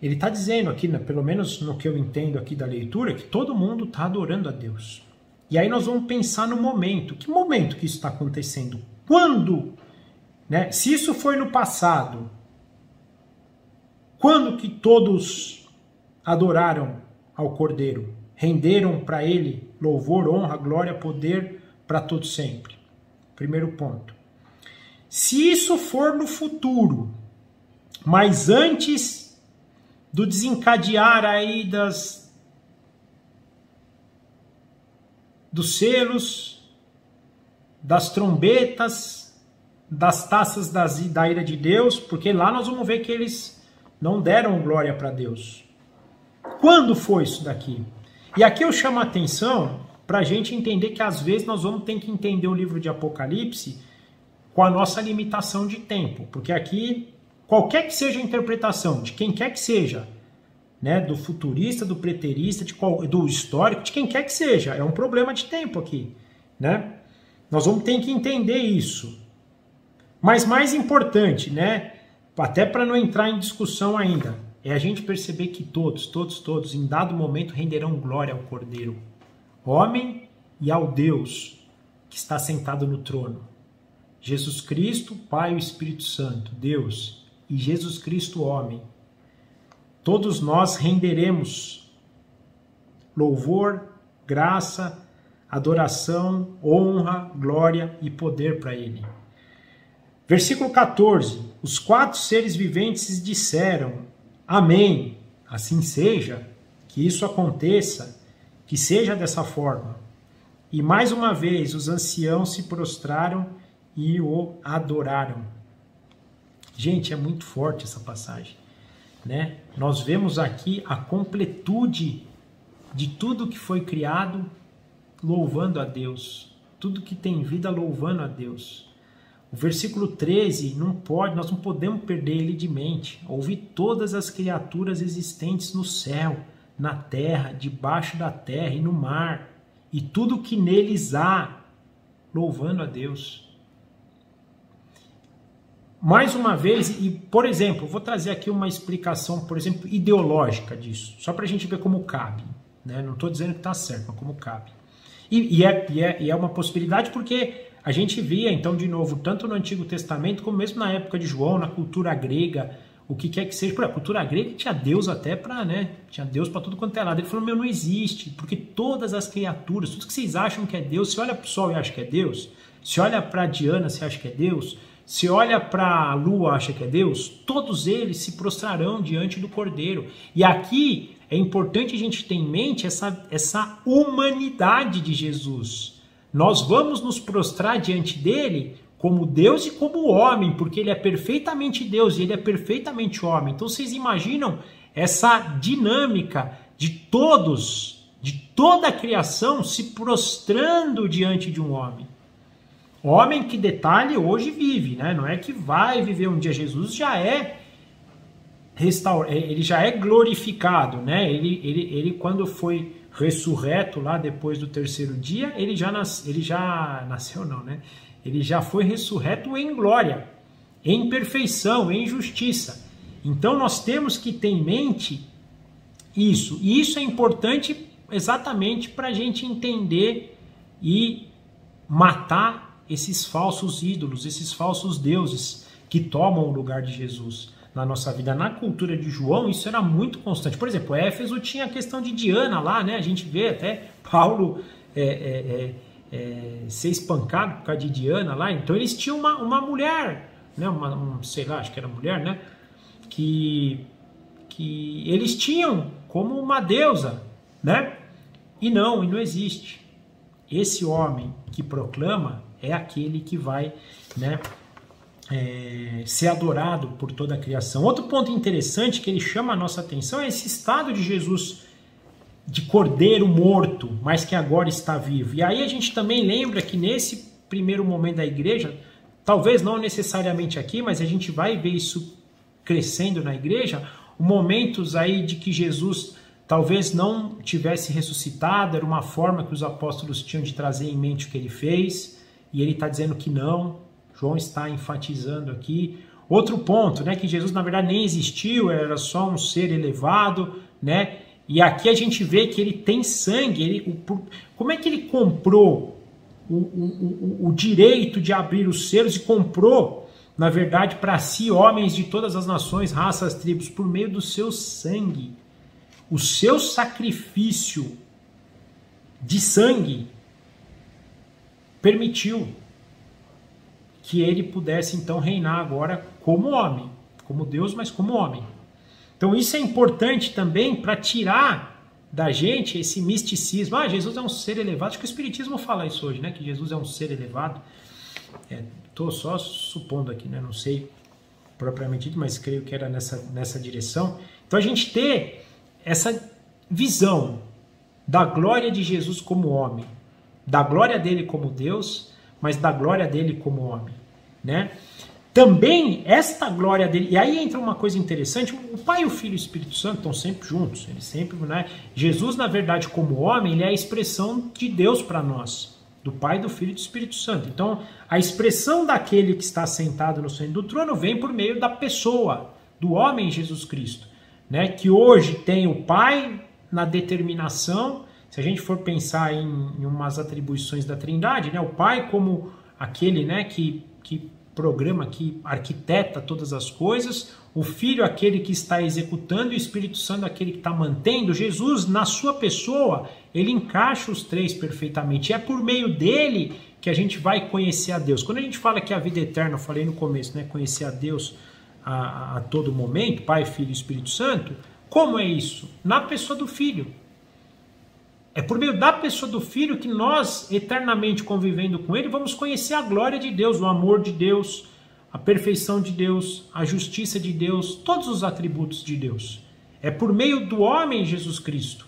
ele está dizendo aqui, né, pelo menos no que eu entendo aqui da leitura, que todo mundo está adorando a Deus. E aí nós vamos pensar no momento. Que momento que isso está acontecendo? Quando? Né? Se isso foi no passado, quando que todos adoraram ao Cordeiro? Renderam para ele louvor, honra, glória, poder para todo sempre. Primeiro ponto. Se isso for no futuro, mas antes do desencadear aí dos selos, das trombetas, das taças da ira de Deus, porque lá nós vamos ver que eles não deram glória para Deus. Quando foi isso daqui? E aqui eu chamo a atenção para a gente entender que às vezes nós vamos ter que entender o livro de Apocalipse com a nossa limitação de tempo, porque aqui, qualquer que seja a interpretação, de quem quer que seja, né, do futurista, do preterista, do histórico, de quem quer que seja, é um problema de tempo aqui, né? Nós vamos ter que entender isso. Mas mais importante, né, até para não entrar em discussão ainda, é a gente perceber que todos, em dado momento, renderão glória ao Cordeiro, homem e ao Deus que está sentado no trono. Jesus Cristo, Pai e o Espírito Santo, Deus, e Jesus Cristo, homem. Todos nós renderemos louvor, graça, adoração, honra, glória e poder para Ele. Versículo 14. Os 4 seres viventes disseram: Amém. Assim seja, que isso aconteça, que seja dessa forma. E mais uma vez os anciãos se prostraram e o adoraram. Gente, é muito forte essa passagem, né? Nós vemos aqui a completude de tudo que foi criado louvando a Deus. Tudo que tem vida louvando a Deus. O versículo 13, nós não podemos perder ele de mente. Ouvi todas as criaturas existentes no céu, na terra, debaixo da terra e no mar, e tudo que neles há, louvando a Deus. Mais uma vez, e por exemplo, vou trazer aqui uma explicação, por exemplo, ideológica disso, só para a gente ver como cabe, né? Não estou dizendo que está certo, mas como cabe. E é uma possibilidade porque a gente via, então, de novo, tanto no Antigo Testamento, como mesmo na época de João, na cultura grega, o que quer que seja. Por a cultura grega tinha Deus até para, né? Tinha Deus para tudo quanto é lado. Ele falou, não existe, porque todas as criaturas, tudo que vocês acham que é Deus, você olha para o sol e acha que é Deus, se olha para Diana, você acha que é Deus, se olha para a lua, acha que é Deus, todos eles se prostrarão diante do Cordeiro. E aqui é importante a gente ter em mente essa humanidade de Jesus. Nós vamos nos prostrar diante dele como Deus e como homem, porque ele é perfeitamente Deus e ele é perfeitamente homem. Então vocês imaginam essa dinâmica de todos, de toda a criação se prostrando diante de um homem. Homem que, detalhe, hoje vive, né? Não é que vai viver um dia. Jesus já é ele já é glorificado, né? Ele quando foi ressurreto lá depois do 3º dia, ele já nasceu não, né? Ele já foi ressurreto em glória, em perfeição, em justiça. Então nós temos que ter em mente isso. E isso é importante exatamente para a gente entender e matar esses falsos ídolos, esses falsos deuses que tomam o lugar de Jesus na nossa vida. Na cultura de João, isso era muito constante. Por exemplo, Éfeso tinha a questão de Diana lá, né? A gente vê até Paulo ser espancado por causa de Diana lá. Então eles tinham uma mulher, né? Sei lá, acho que era mulher, né? Que eles tinham como uma deusa, né? E não existe. Esse homem que proclama é aquele que vai, né, ser adorado por toda a criação. Outro ponto interessante que ele chama a nossa atenção é esse estado de Jesus de cordeiro morto, mas que agora está vivo. E aí a gente também lembra que nesse primeiro momento da igreja, talvez não necessariamente aqui, mas a gente vai ver isso crescendo na igreja, momentos aí de que Jesus talvez não tivesse ressuscitado, era uma forma que os apóstolos tinham de trazer em mente o que ele fez, e ele está dizendo que não, João está enfatizando aqui. Outro ponto, né, que Jesus na verdade nem existiu, era só um ser elevado, né, e aqui a gente vê que ele tem sangue, como é que ele comprou o direito de abrir os selos e comprou, na verdade, para si homens de todas as nações, raças, tribos, por meio do seu sangue. O seu sacrifício de sangue permitiu que ele pudesse então reinar agora como homem, como Deus, mas como homem. Então isso é importante também para tirar da gente esse misticismo. Ah, Jesus é um ser elevado. Acho que o Espiritismo fala isso hoje, né? Que Jesus é um ser elevado. Estou só supondo aqui, né? Não sei propriamente dito, mas creio que era nessa direção. Então a gente ter essa visão da glória de Jesus como homem, da glória dele como Deus, mas da glória dele como homem, né? Também esta glória dele, e aí entra uma coisa interessante, o Pai, o Filho e o Espírito Santo estão sempre juntos, eles sempre, né? Jesus, na verdade, como homem, ele é a expressão de Deus para nós, do Pai, do Filho e do Espírito Santo. Então, a expressão daquele que está sentado no centro do trono vem por meio da pessoa, do homem Jesus Cristo, né? Que hoje tem o Pai na determinação, se a gente for pensar em umas atribuições da Trindade, né? O Pai como aquele, né, que programa, que arquiteta todas as coisas, o Filho aquele que está executando e o Espírito Santo aquele que está mantendo. Jesus, na sua pessoa, ele encaixa os três perfeitamente. É por meio dele que a gente vai conhecer a Deus. Quando a gente fala que a vida eterna, eu falei no começo, né, conhecer a Deus a todo momento, Pai, Filho e Espírito Santo, como é isso? Na pessoa do Filho. É por meio da pessoa do Filho que nós, eternamente convivendo com ele, vamos conhecer a glória de Deus, o amor de Deus, a perfeição de Deus, a justiça de Deus, todos os atributos de Deus. É por meio do homem Jesus Cristo.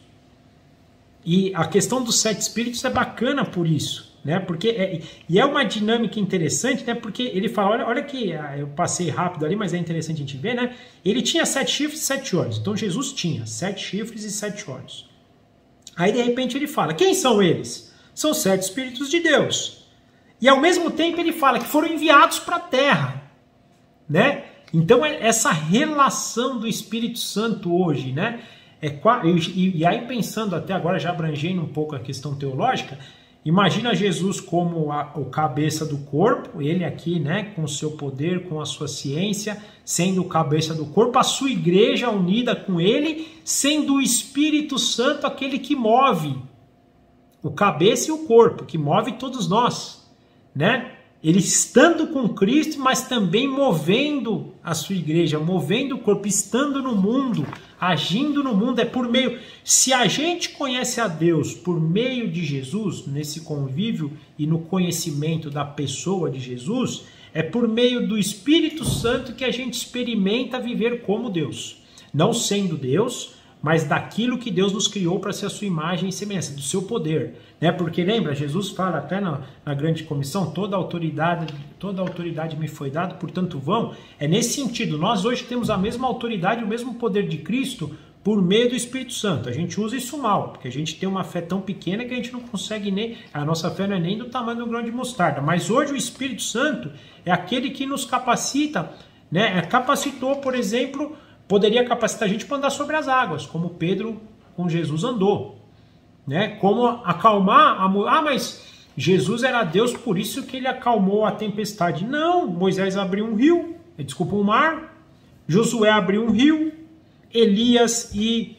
E a questão dos 7 Espíritos é bacana por isso, né? Porque é uma dinâmica interessante, né? Porque ele fala, olha que eu passei rápido ali, mas é interessante a gente ver, né? Ele tinha 7 chifres e 7 olhos. Então Jesus tinha 7 chifres e 7 olhos. Aí, de repente, ele fala, quem são eles? São 7 Espíritos de Deus. E, ao mesmo tempo, ele fala que foram enviados para a Terra, né? Então, essa relação do Espírito Santo hoje, né? E aí, pensando até agora, já abrangendo um pouco a questão teológica, imagina Jesus como o cabeça do corpo, ele aqui, né, com o seu poder, com a sua ciência, sendo o cabeça do corpo, a sua igreja unida com ele, sendo o Espírito Santo aquele que move o cabeça e o corpo, que move todos nós, né? Ele estando com Cristo, mas também movendo a sua igreja, movendo o corpo, estando no mundo, agindo no mundo. É por meio... Se a gente conhece a Deus por meio de Jesus, nesse convívio e no conhecimento da pessoa de Jesus, é por meio do Espírito Santo que a gente experimenta viver como Deus. Não sendo Deus, mas daquilo que Deus nos criou para ser a sua imagem e semelhança, do seu poder. Né? Porque lembra, Jesus fala até na grande comissão, toda autoridade me foi dada, portanto vão. É nesse sentido, nós hoje temos a mesma autoridade, o mesmo poder de Cristo por meio do Espírito Santo. A gente usa isso mal, porque a gente tem uma fé tão pequena que a gente não consegue nem... A nossa fé não é nem do tamanho do grão de mostarda. Mas hoje o Espírito Santo é aquele que nos capacita, né? Capacitou, por exemplo... Poderia capacitar a gente para andar sobre as águas, como Pedro com Jesus andou. Né? Como acalmar a mulher. Ah, mas Jesus era Deus, por isso que ele acalmou a tempestade. Não, Moisés abriu um rio, um mar. Josué abriu um rio. Elias e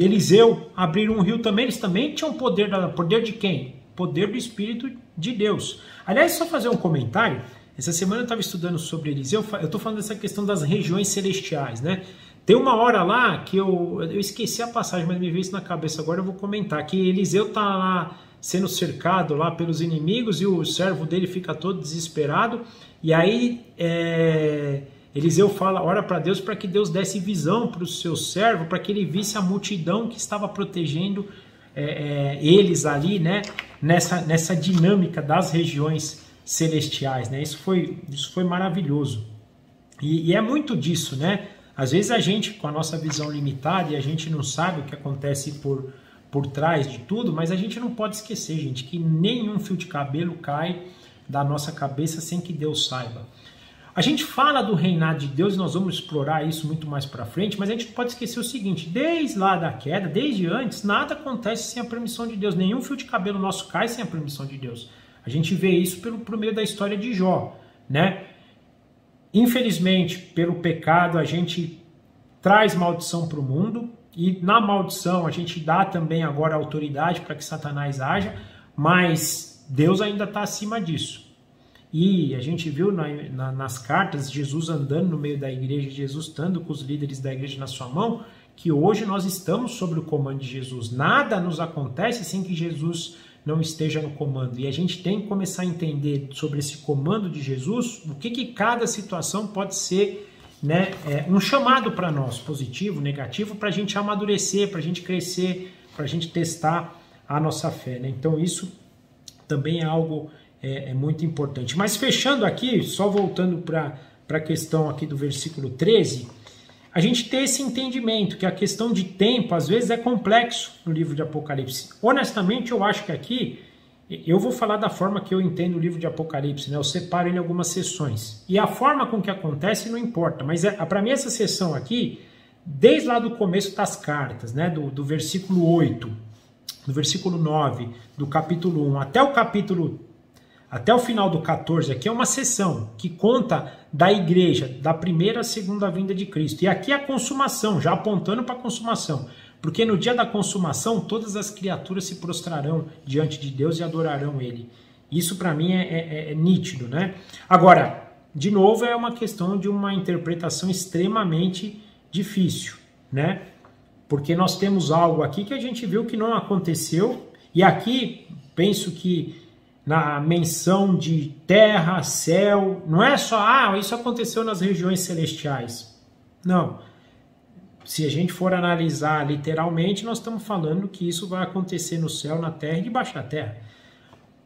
Eliseu abriram um rio também. Eles também tinham poder. Poder de quem? Poder do Espírito de Deus. Aliás, só fazer um comentário. Essa semana eu estava estudando sobre Eliseu, eu estou falando dessa questão das regiões celestiais, né? Tem uma hora lá que eu esqueci a passagem, mas me veio isso na cabeça agora, eu vou comentar, que Eliseu está lá sendo cercado lá pelos inimigos e o servo dele fica todo desesperado, e aí Eliseu ora para Deus para que Deus desse visão para o seu servo, para que ele visse a multidão que estava protegendo eles ali, né, nessa dinâmica das regiões celestiais, né? Isso foi maravilhoso. E é muito disso, né? Às vezes a gente, com a nossa visão limitada, e a gente não sabe o que acontece por trás de tudo, mas a gente não pode esquecer, gente, que nenhum fio de cabelo cai da nossa cabeça sem que Deus saiba. A gente fala do reinado de Deus e nós vamos explorar isso muito mais para frente, mas a gente não pode esquecer o seguinte: desde lá da queda, desde antes, nada acontece sem a permissão de Deus. Nenhum fio de cabelo nosso cai sem a permissão de Deus. A gente vê isso por meio da história de Jó, né? Infelizmente, pelo pecado, a gente traz maldição para o mundo, e na maldição a gente dá também agora autoridade para que Satanás haja, mas Deus ainda está acima disso. E a gente viu nas cartas Jesus andando no meio da igreja, Jesus estando com os líderes da igreja na sua mão, que hoje nós estamos sob o comando de Jesus. Nada nos acontece sem que Jesus não esteja no comando. E a gente tem que começar a entender sobre esse comando de Jesus, o que cada situação pode ser, né, um chamado para nós, positivo, negativo, para a gente amadurecer, para a gente crescer, para a gente testar a nossa fé, né? Então isso também é algo muito importante. Mas fechando aqui, só voltando para a questão aqui do versículo 13, a gente tem esse entendimento que a questão de tempo às vezes é complexo no livro de Apocalipse. Honestamente, eu acho que aqui, eu vou falar da forma que eu entendo o livro de Apocalipse, né? Eu separo ele em algumas sessões. E a forma com que acontece não importa, mas para mim essa sessão aqui, desde lá do começo das cartas, né? do versículo 8, do versículo 9, do capítulo 1, até o final do 14, aqui é uma sessão que conta da igreja, da primeira e segunda vinda de Cristo. E aqui é a consumação, já apontando para a consumação. Porque no dia da consumação, todas as criaturas se prostrarão diante de Deus e adorarão Ele. Isso para mim é nítido, né? Agora, de novo, é uma questão de uma interpretação extremamente difícil, né? Porque nós temos algo aqui que a gente viu que não aconteceu. E aqui, penso que na menção de terra, céu, não é só, isso aconteceu nas regiões celestiais. Não. Se a gente for analisar literalmente, nós estamos falando que isso vai acontecer no céu, na terra e debaixo da terra.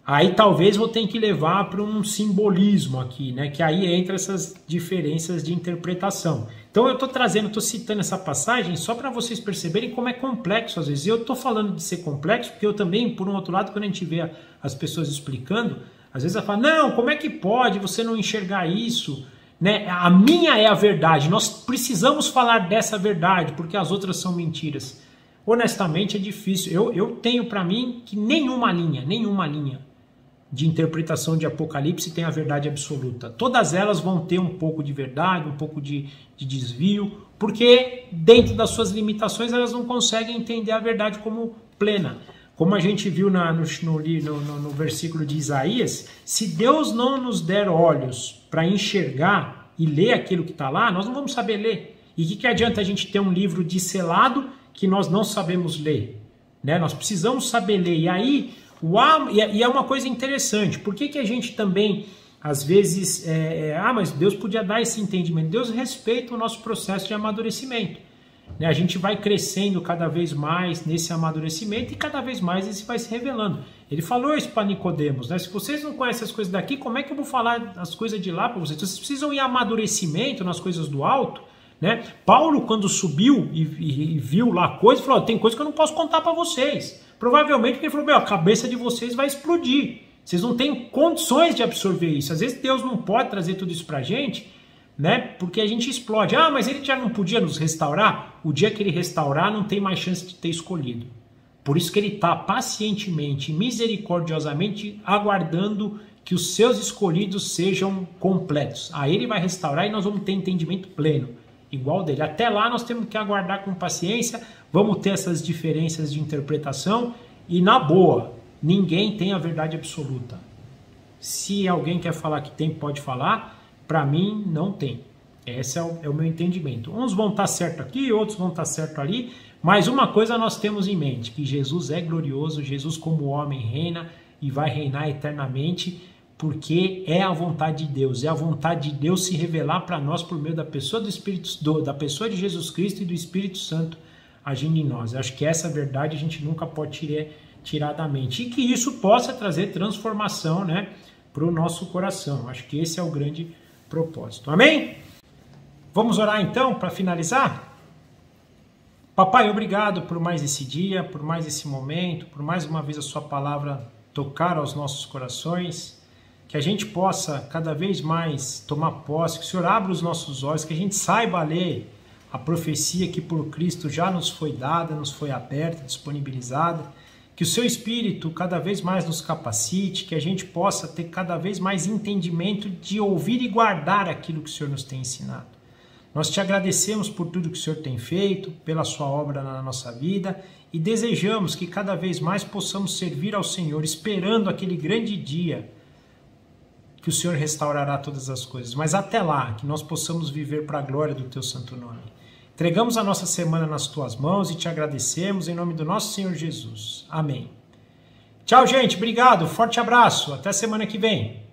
Aí talvez vou ter que levar para um simbolismo aqui, né? Que aí entra essas diferenças de interpretação. Então eu estou citando essa passagem só para vocês perceberem como é complexo às vezes. E eu estou falando de ser complexo porque eu também, por um outro lado, quando a gente vê as pessoas explicando, às vezes ela fala, não, como é que pode você não enxergar isso? Né? A minha é a verdade, nós precisamos falar dessa verdade, porque as outras são mentiras. Honestamente é difícil. Eu tenho para mim que nenhuma linha de interpretação de Apocalipse tem a verdade absoluta. Todas elas vão ter um pouco de verdade, um pouco de desvio, porque dentro das suas limitações elas não conseguem entender a verdade como plena. Como a gente viu no versículo de Isaías, se Deus não nos der olhos para enxergar e ler aquilo que está lá, nós não vamos saber ler. E o que adianta a gente ter um livro disselado que nós não sabemos ler? Né? Nós precisamos saber ler. E aí, e é uma coisa interessante, por que a gente também, às vezes, mas Deus podia dar esse entendimento? Deus respeita o nosso processo de amadurecimento. Né? A gente vai crescendo cada vez mais nesse amadurecimento e cada vez mais isso vai se revelando. Ele falou isso para Nicodemos, né? Se vocês não conhecem as coisas daqui, como é que eu vou falar as coisas de lá para vocês? Então, vocês precisam ir em amadurecimento nas coisas do alto. Né? Paulo, quando subiu e viu lá coisas, falou, tem coisa que eu não posso contar para vocês. Provavelmente porque ele falou, a cabeça de vocês vai explodir. Vocês não têm condições de absorver isso. Às vezes Deus não pode trazer tudo isso para a gente, né? Porque a gente explode. Mas ele já não podia nos restaurar? O dia que ele restaurar, não tem mais chance de ter escolhido. Por isso que ele está pacientemente, misericordiosamente, aguardando que os seus escolhidos sejam completos. Aí ele vai restaurar e nós vamos ter entendimento pleno, igual dele. Até lá nós temos que aguardar com paciência, vamos ter essas diferenças de interpretação e na boa, ninguém tem a verdade absoluta. Se alguém quer falar que tem, pode falar, para mim não tem. Esse é o meu entendimento. Uns vão estar certo aqui, outros vão estar certo ali, mas uma coisa nós temos em mente, que Jesus é glorioso, Jesus como homem reina e vai reinar eternamente, porque é a vontade de Deus, é a vontade de Deus se revelar para nós por meio da pessoa do Espírito, da pessoa de Jesus Cristo e do Espírito Santo agindo em nós. Eu acho que essa verdade a gente nunca pode tirar da mente. E que isso possa trazer transformação, né, para o nosso coração. Acho que esse é o grande propósito. Amém? Vamos orar então para finalizar? Papai, obrigado por mais esse dia, por mais esse momento, por mais uma vez a sua palavra tocar aos nossos corações, que a gente possa cada vez mais tomar posse, que o Senhor abra os nossos olhos, que a gente saiba ler a profecia que por Cristo já nos foi dada, nos foi aberta, disponibilizada, que o Seu Espírito cada vez mais nos capacite, que a gente possa ter cada vez mais entendimento de ouvir e guardar aquilo que o Senhor nos tem ensinado. Nós te agradecemos por tudo que o Senhor tem feito, pela sua obra na nossa vida e desejamos que cada vez mais possamos servir ao Senhor, esperando aquele grande dia que o Senhor restaurará todas as coisas. Mas até lá, que nós possamos viver para a glória do Teu santo nome. Entregamos a nossa semana nas Tuas mãos e te agradecemos em nome do nosso Senhor Jesus. Amém. Tchau, gente. Obrigado. Forte abraço. Até semana que vem.